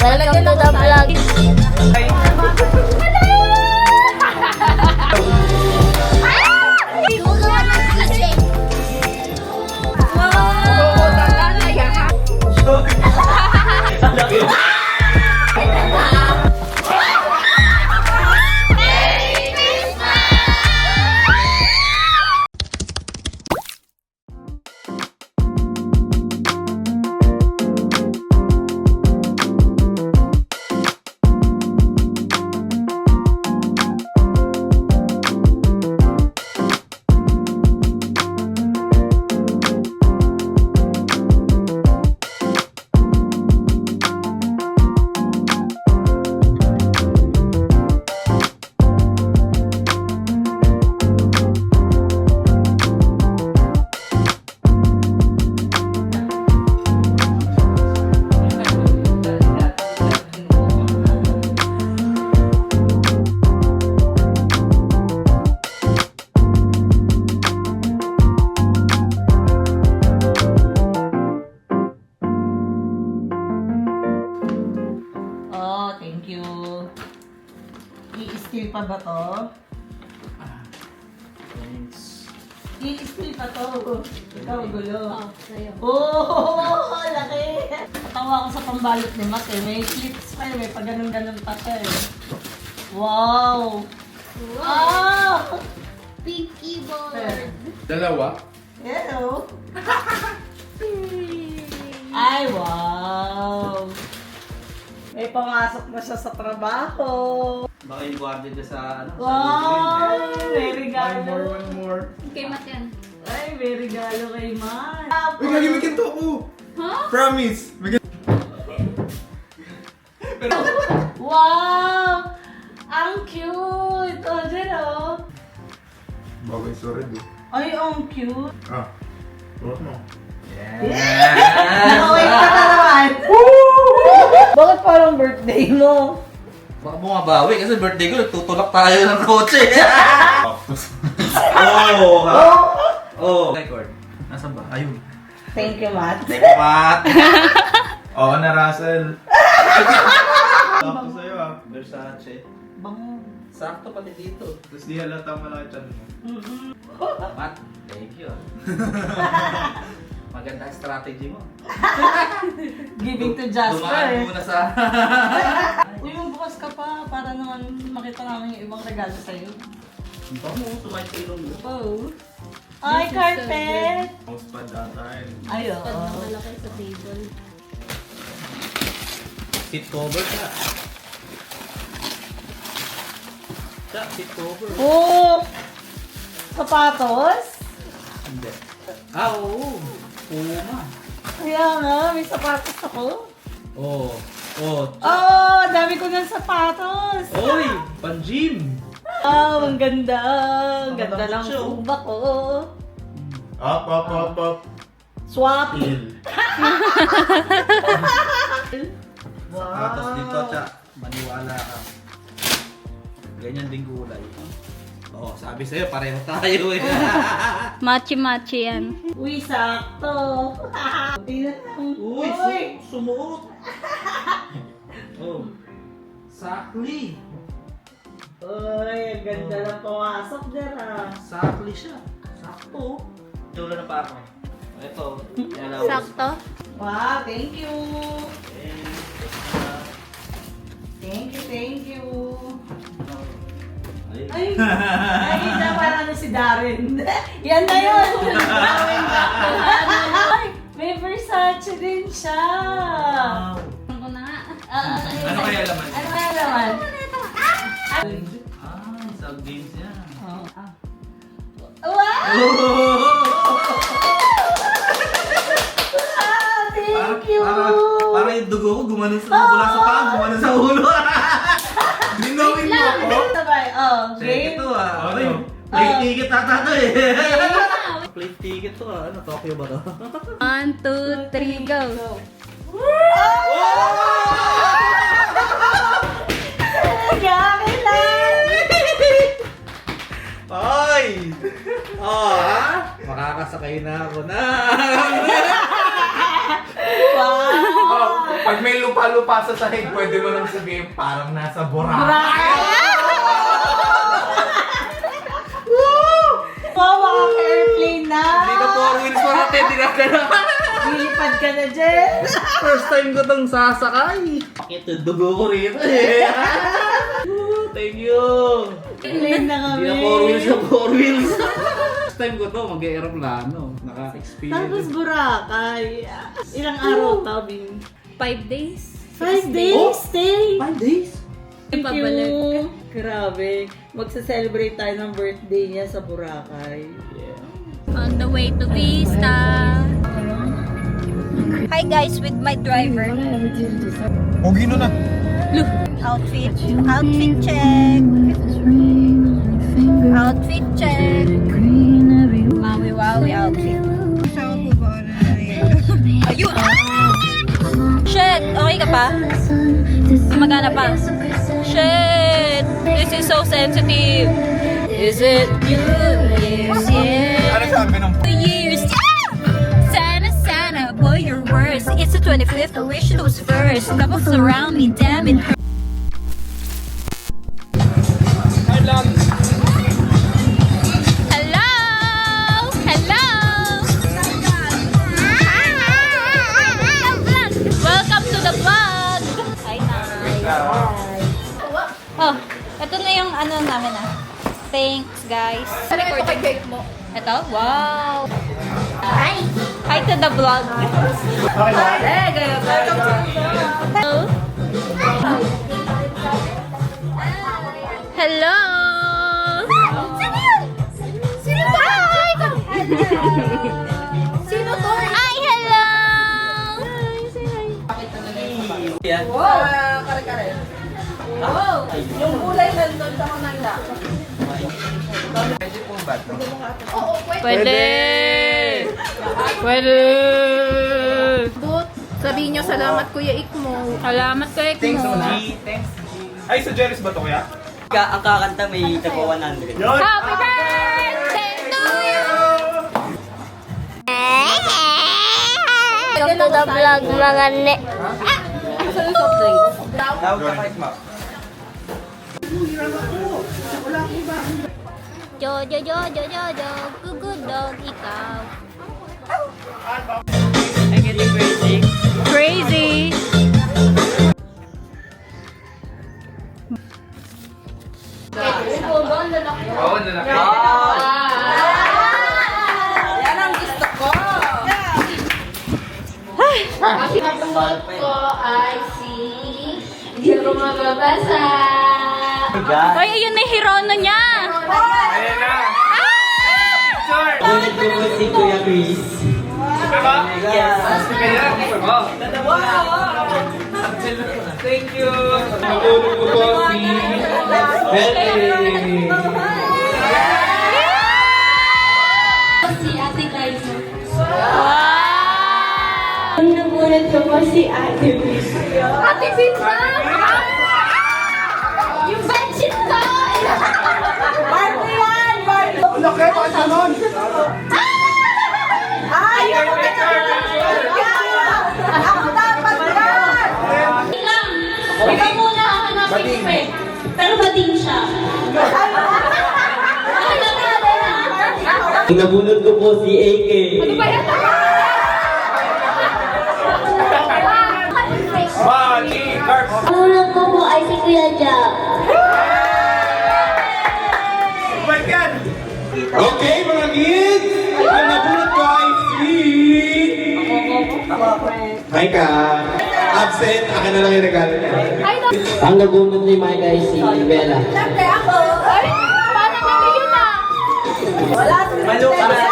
Welcome to the vlog. Oh, thank you. I-steal pa ba to? Thanks. I-steal pa to. Ikaw, gulo. Sa'yo. Oh, laki. Tawa ko sa pambalot ni Matt eh. May clips pa eh. May pag-ganun-ganun pa to eh. Wow! Wow! Big keyboard. Dalawa? Hello! Ay, wow! May pumasok na siya sa trabaho. Baka yung guardia dyan sa ano? Wow! May regalo. One more. Kay Matt yan. Ay, may regalo kay Matt. Uy, gagamitin to ako! Huh? Promise! Wow! Ang cute! O, dyan o. Bagay sa red eh. Ay, ang cute. Ah. Tulot mo. Nakawait ka na naman. Bakit parang birthday mo? Baka bumabawi kasi birthday ko, nagtutulak tayo ng kotse. Oo! Oo! Record. Nasaan ba? Ayun. Thank you, Matt. Thank you, Matt. Oo na, Russell. Sakto sa'yo ah. Versace. Bango. Sakto pati dito. Tapos di halata malaki chan mo. Matt, thank you. Maganda ang strategy mo. Giving to Jasper Dumaan eh. muna sa... Uy, magbukas ka pa para naman makita namin yung ibang regalo sa'yo. Baka mo, sumay sa ilong mo. Oh. Ay, carpet! Mousepad ata eh. Ay, Pag oo. nakalaki sa table. Seat cover ka. Siya, seat cover. Oh! Sapatos? Hindi. Ah, oo. Puma. Kaya nga, may sapatos ako. Oo. Oo. Oh, dami ko ng sapatos. Oy! Pan-gym! Oh, ang ganda. Ang ganda Ang lang siya, oh. kuba ko. Up. Swap. Il. Wow. Sapatos dito, Cha. Maniwala ka. Ganyan din kulay. Oo, sabi sa'yo, pareho tayo eh. Machi-machi yan. Uy, sakto. Tingnan lang. Uy, sumuot. Oh. Sakli. Uy, ang ganda na pumasok dyan ah. Sakli siya. Sakto. Tula na pa ako. Ito. Hello. Sakto? Wow, thank you. Eh, Thank you. Ay. Ay, ay, na parang ano si Darren. Yan na yun. Ay, may Versace din siya. Ano na nga? Ano kaya laman? Ano kaya naman? Ah, sa games yan. Wow! Ah, thank you. Para yung dugo ko gumanon sa mula sa paa, gumanon sa ulo. Ginawin mo ako? Sabay, oh, Check game. ito ah. Ano yun? Plane ticket ata to eh. Plane ticket to ah. Ano, Tokyo ba to? 1, 2, 3, go! Yakin lang! Ay! Ay! Oh, ha? Makakasakay na ako na. Oh, pag may lupa-lupa sa sahig, pwede mo lang sabihin parang nasa Boracay. Wow, makaka-airplane na! Hindi ka 4 wheels pa natin, dinadala. Lilipad ka na, Jen! First time ko itong sasakay. Ito, dugo ko rito eh. Thank you. Airplane na kami. Hindi na 4 wheels na 4 wheels. First time ko to, mag-aeroplano. Naka-experience. Tapos Boracay. Ilang araw to, Bing? 5 days. 5 days Oh? stay! 5 days? Thank Pabalik. you! Grabe. Magsa-celebrate tayo ng birthday niya sa Boracay. Yeah. On the way to Vista. Hi guys, with my driver. Huwag na. Outfit check. Outfit check. Maui-wawi outfit. Ayun! Shit! Okay ka pa? Magana pa? Shit! This is so sensitive. Is it you? Years, yeah. Ano sabi ng Years, yeah! Sana, sana, boy, you're worse. It's the 25th, I wish it was first. Couples around me, damn it hurts. Hello! Hello! Welcome to the vlog! Hi, Oh, ito na yung ano namin Thanks, guys. Ito kay cake mo. Ito? Wow! Hi! Hi to the vlog. Hey, guys! Hello! Hello! Sino yun? Sino to? Hi! Sino to? Hi, hello! Yan. Yung kulay nandun sa Manila. Pwede po ba ito? Pwede! Pwede! Sabihin nyo, salamat Kuya Ikmo. Salamat kay Thanks, mo. G. Thanks, G. Ay, sa Jerry's ba ito kaya? Ang kakanta may tagpo 100. Yun! Happy birthday to you! Welcome to the vlog, mga ne... Tawag ka kay Mac. Jojo, Jojo, Jojo, good dog, ikaw. I'm getting crazy. Crazy! Oo, lalaki. Yan ang gusto ko! Hoy, ayun na yung Hirono niya! Ayan na! Sure! Ulit ko po si Kuya Chris. Diba? Yes. Kaya, gusto ko. Thank you! Natulog ko po si... Hey! Wow! Ang nagulat ko po si Ate Miss. Ate Pizza! Yung bedsheet ko! Barbie yan! Barbie! Laki, bakit ganon? Ay! Ako dapat yan! Ikaw muna hahanapin ko eh. Pero bading siya. Nabunod ko po si AK. Bali! Carp! Tulog ko po ay si Kuya Jack. Ba't yan? Okay, mga kids! Ang nabunod ko ay si... Hi ka! Absent, akin na lang yung regalo niya. Ang nabunod ni Mike ay si Bella. Siyempre ako! Ay! Paano kami yun ah? Wala si Maluka na.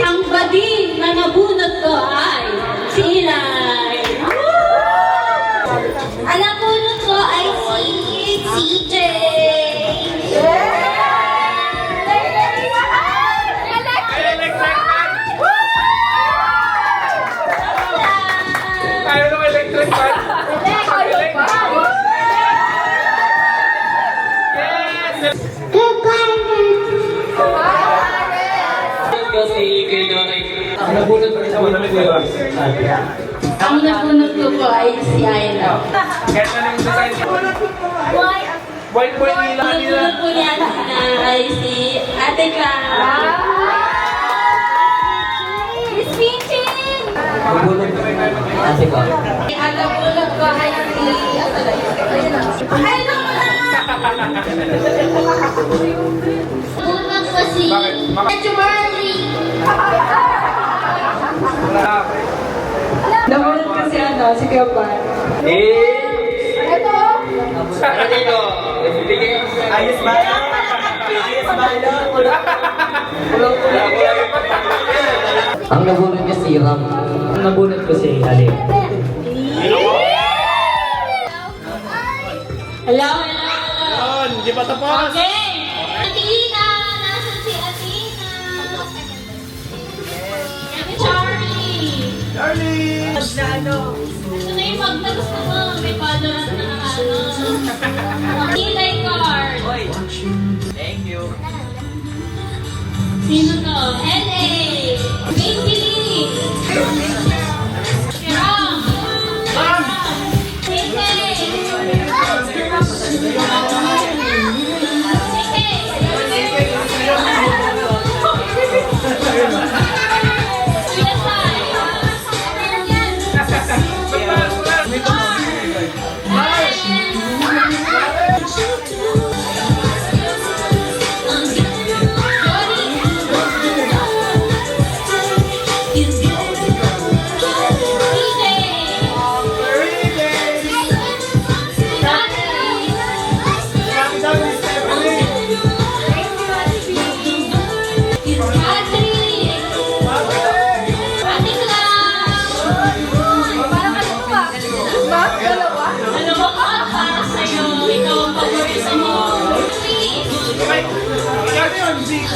Ang bading na nabunot ko ay si Inay. Ang nabunod ko ay si CJ. Ayaw ng electric fan! si Kuya Joey. Ang nabunot ko sa mga Kuya. Ang nabunot ko po ay si Ayla. Kahit anong design. White boy nila Ang nabunot po niya ay si Ate Clara. Miss Pinchin! Nabunot ko. Ate ko. Ang nabunot ko ay si... Ay, Nabunot ko si... Ate Marley! Nabunod ko si si Kuya Par. Ano dito? Ayos ba? Ayos ba? Ang nabunot niya si Ram. Ang nabunot ko si Ali. Hello, hello! Yun, hindi pa tapos. Okay! Athena! Nasaan si Athena? Kami Charlie! Charlie! Ito na yung magtagos na mo. May followers na ano. Hilay card! Thank you. Sino to? LA! Maybelline! Kiram!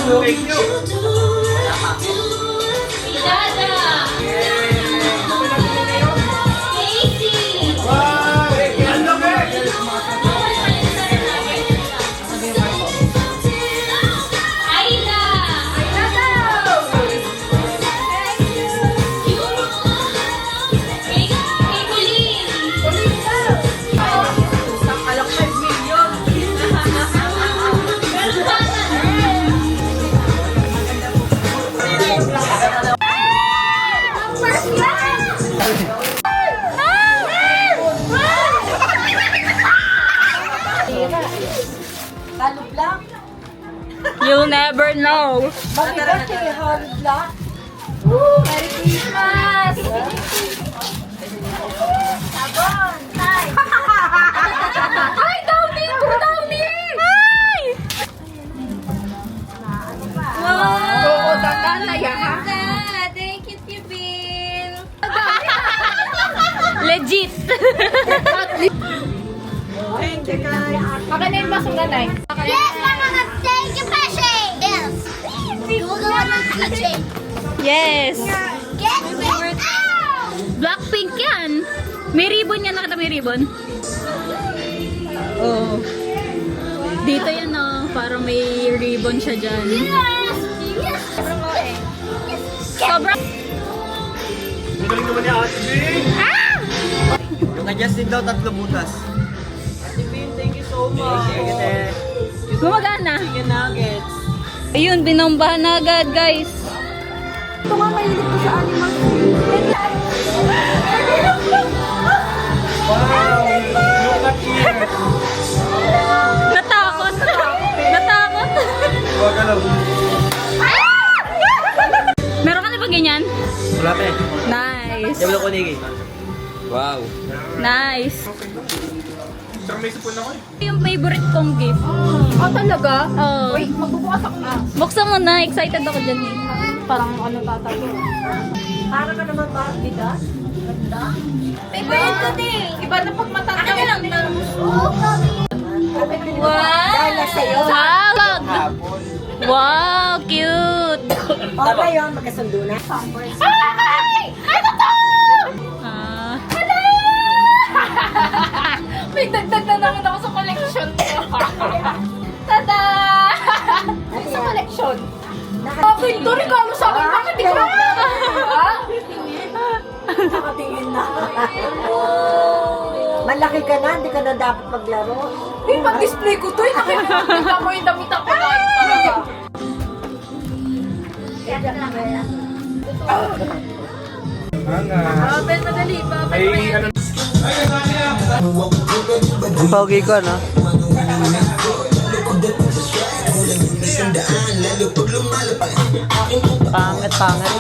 Thank you. Dada! Casey! Wow! Ang laki! Ayla! You'll never know. Ay, Downy! Downy! Ay! Oo, tandaan na yan, ha? Thank you, Tibin! Legit. Baka na yung basong nanay. Yes, Mama! Thank you, Peshe! Yes! Gagawa ng PJ! Yes. Get out! Blackpink yan. May ribbon yan. Nakita may ribbon? Oh. Dito yan oh. Parang may ribbon siya dyan. Yes! Yes! Sobrang... Magaling naman niya, Ate Bing. Yung kay Justin daw, 3 butas. Ate Bin, thank you so much. Gumagana. Chicken nuggets. Ayun, binombahan na agad guys. Ito nga mahilig ko sa animals. Wow! Look at here! Natakot. Natakot. Huwag ka lang. Meron ka na ba ganyan? Wala pa eh. Nice. Diyan mo kunigi. Wow. Nice. Saka may supon ako eh. Yung favorite kong gift. Oh, talaga? Oh. Wait, magbubukas ako na. Buksan mo na. Excited ako dyan eh. Parang ano tatayo. Para ka naman ba, Bida? Ganda. May bayad ka din. Iba na pag matanda. Ano lang na? Wow! Dahil na sa'yo. Salad! Wow, cute! Okay yun, magkasundo na. Ay! Ano to? Ah, May dagdag na naman ako sa collection ko. Tada! Sa collection. Akin to, regalo sa akin Malaki ka na, hindi ka na dapat maglaro. Hindi, pag-display ko to. Nakita mo yung damit ako na. Talaga. Ben, madali. Babay mo yan. Ang pogi ko, no? Pangit, pangit.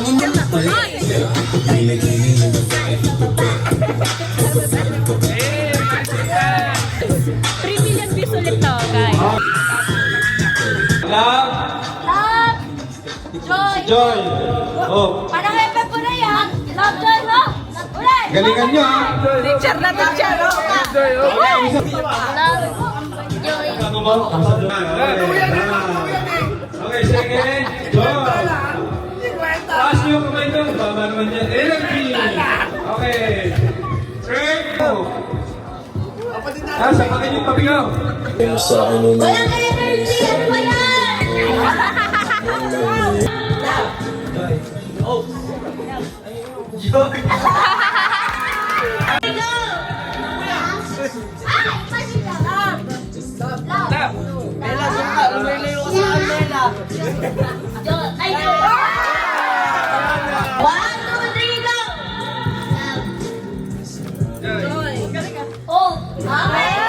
Million views ulit to, guys. Love, Joy! joy. Oh, Parang epe po na yan! Love, joy, ho! Ulit! galingan nyo ha. Teacher na teacher. Love, joy! Okay, second. Joy. Taas nyo yung kamay nyo. Baba naman yan. Energy. Okay. Third. Go. Nasa pakin yung pabigaw. Walang energy! Ano ba yan? Ay, no! 1, 2, 3, go! Oh! Okay!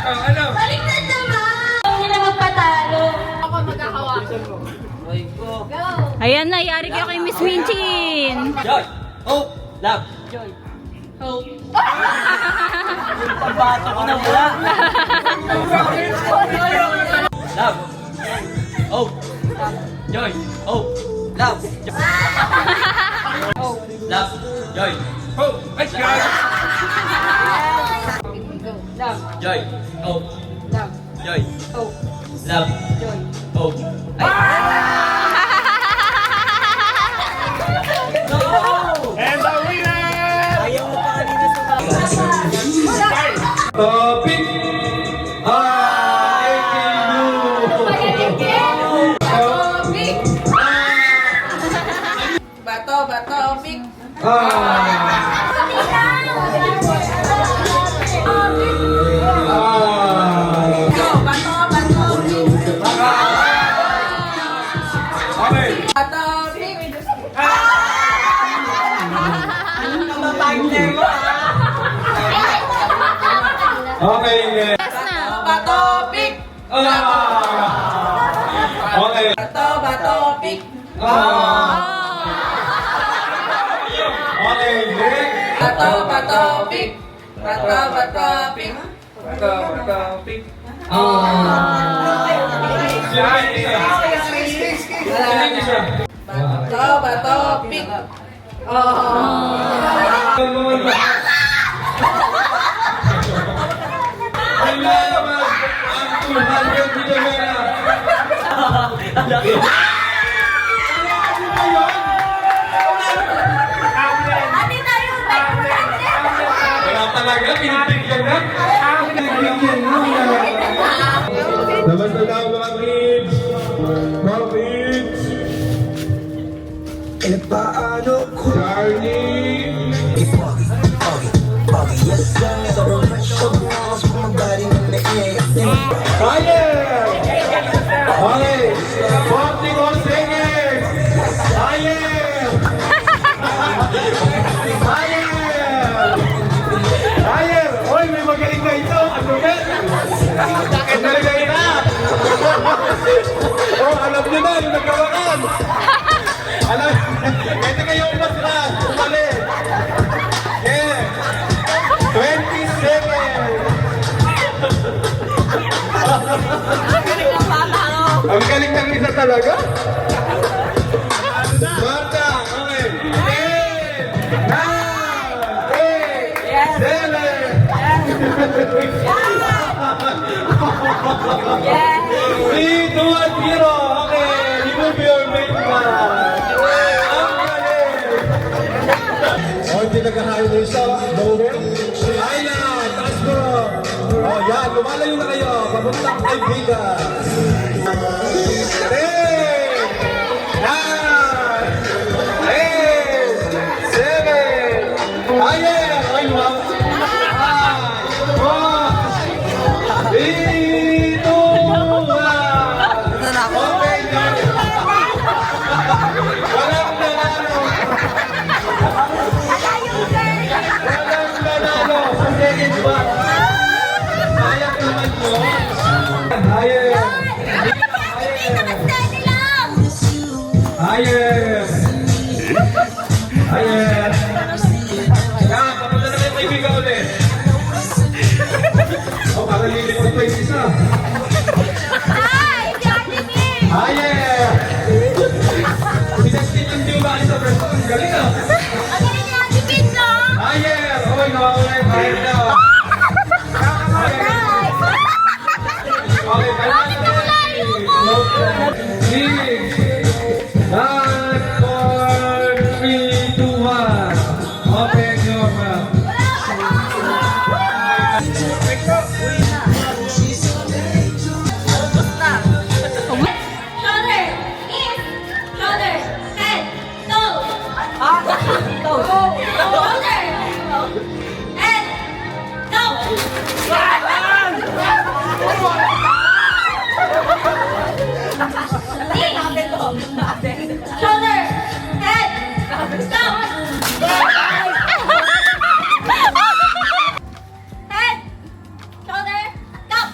Ang Baliktad naman! Hindi na magpatalo. Ako magkakawa. Ayan na, yari kayo kay Miss Minchin. Joy! Oh! Love! Pagbato ko na wala. Love! Oh! Joy! Oh! Love! Oh! Love! Joy! Oh, ay, guys. Joy! Oh! Love! Joy! Oh! Love! Joy! Oh! And the winner! Ayaw mo pa kanina sa Topic. Bato, bato, pick. Go, bato, bato, pick. Okay. Bato, pick. partner mo. Okay. Bato, pick. Okay. Bato, bato, pick. Okay, next. Bato, bato, pick. Bato, bato, pick. Pick. Slide isa. Slide isa. Bato, bato, pick. Wala naman ang 200 dinamera. Ate tayo, Wala talaga, pinipigyan na. Pinipigyan na. Naman na daw mga kids. Mga kids. Charlie. Fire! Okay, 44 seconds. Fire! Fire! Sandali lang na! Oh, alam niyo na, yung nagkawakan! Alam, ito kayo umatras, umalis! Yeah! 20 seconds! Ang galing ng isa talaga? Marta, okay. 10, 9, 8, 7. 3, 2, 1, 0. Okay, remove your makeup. Ang galing. O, hindi nagkahayo na isa. Lower. Ayla, taas mo. O, yan. Lumalayo na kayo. Papuntang kaibigan. 10, 9, 8, 7. Ayan. Ay, wow. 5, 4, 3, 2, 1. Okay, guys. Walang nanalo. Walang nanalo sa second one. Sayang naman po. Ayan. Ayan. Ayan. Yan, papunta na kayo kaibigan ulit. Oh, para lilipot pa yung isa. Ayan. Pinastin yung diwa sa person. Ang galing ah. Ayan. Okay, nawawala yung fire na. Okay, kailangan na. 6, 5, 4, 3, 2, 1. Open your mouth. Shoulder, knees, shoulder, head, toe. Shoulder, head, toe. Shoulder, head, toe. Head, shoulder, toe.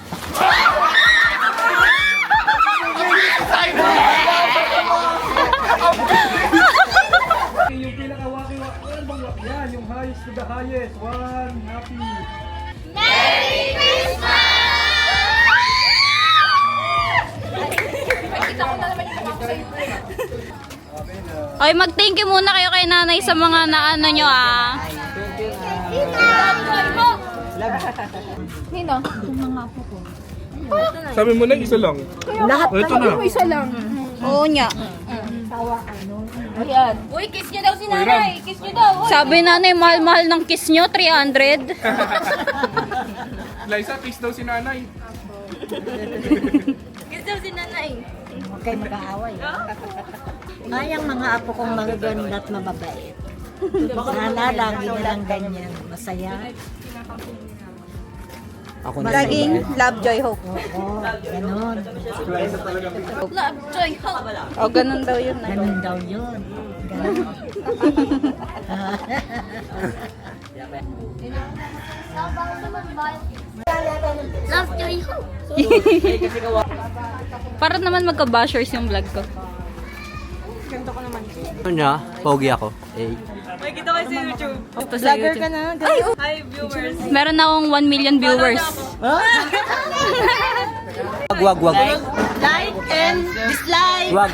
Yung pinaka-waki-waki, yan, yung highest to the highest. One, happy. Merry Christmas! Ay, mag-thank you muna kayo kay nanay sa mga naano nyo ah. Nino? Sabi mo na isa lang. Lahat Ito na. isa lang. Oo niya. Ayan. Uy, kiss niyo daw si nanay. Kiss niyo daw. Sabi nanay, mahal-mahal ng kiss niyo, 300. Liza, kiss daw si nanay. Kiss daw si nanay. Huwag kayo mag-aaway. Ay, ang mga apo kong magaganda at mababait. Sana lagi nilang ganyan. Masaya. Laging love, joy, hope. Oo, ganon. Love, joy, hope. O, ganun daw yun. Ganon daw yun. Ganon. Love, joy, hope. Para naman magka-bashers yung vlog ko. Ano niya? Pogi ako. Eh. Vlogger ka na. Hi, viewers. Meron na akong 1 million viewers. Wag. Like and dislike. Wag.